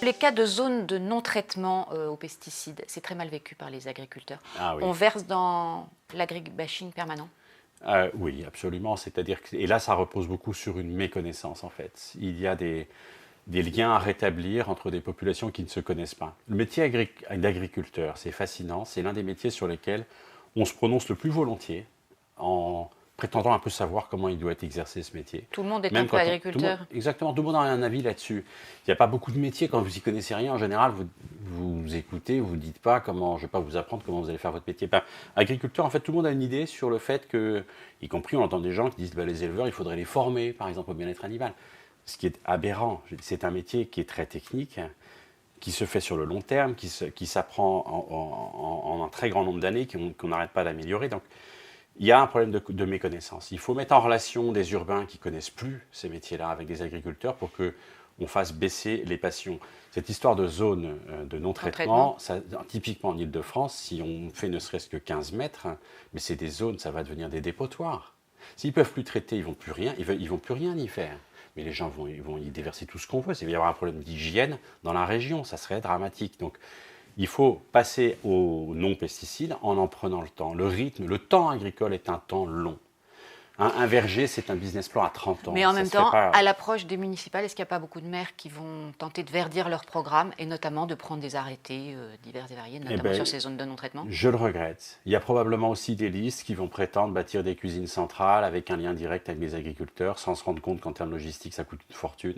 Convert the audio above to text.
Les cas de zones de non-traitement aux pesticides, c'est très mal vécu par les agriculteurs. Ah oui. On verse dans l'agribashing permanent. Oui, absolument. C'est-à-dire que, et là, ça repose beaucoup sur une méconnaissance, en fait. Il y a des liens à rétablir entre des populations qui ne se connaissent pas. Le métier d'agriculteur, c'est fascinant. C'est l'un des métiers sur lesquels on se prononce le plus volontiers en prétendant un peu savoir comment il doit être exercé, ce métier. Tout le monde est Même un peu quand agriculteur. exactement, tout le monde a un avis là-dessus. Il n'y a pas beaucoup de métiers, quand vous n'y connaissez rien, en général, vous écoutez, vous ne dites pas comment, je ne vais pas vous apprendre comment vous allez faire votre métier. Ben, agriculteur, en fait, tout le monde a une idée sur le fait que, y compris on entend des gens qui disent, ben, les éleveurs, il faudrait les former, par exemple, au bien-être animal. Ce qui est aberrant. C'est un métier qui est très technique, qui se fait sur le long terme, qui s'apprend en un très grand nombre d'années, qu'on n'arrête pas d'améliorer. Donc, il y a un problème de méconnaissance. Il faut mettre en relation des urbains qui ne connaissent plus ces métiers-là avec des agriculteurs pour qu'on fasse baisser les passions. Cette histoire de zone de non-traitement, typiquement en Ile-de-France, si on fait ne serait-ce que 15 mètres, mais c'est des zones, ça va devenir des dépotoirs. S'ils ne peuvent plus traiter, ils ne vont plus rien y faire. Mais les gens vont y déverser tout ce qu'on veut. Il va y avoir un problème d'hygiène dans la région, ça serait dramatique. Donc, il faut passer aux non-pesticides en prenant le temps. Le rythme, le temps agricole est un temps long. Un verger, c'est un business plan à 30 ans. Mais en même temps, à l'approche des municipales, est-ce qu'il n'y a pas beaucoup de maires qui vont tenter de verdir leur programme et notamment de prendre des arrêtés divers et variés, notamment sur ces zones de non-traitement? Je le regrette. Il y a probablement aussi des listes qui vont prétendre bâtir des cuisines centrales avec un lien direct avec les agriculteurs sans se rendre compte qu'en termes logistiques, ça coûte une fortune.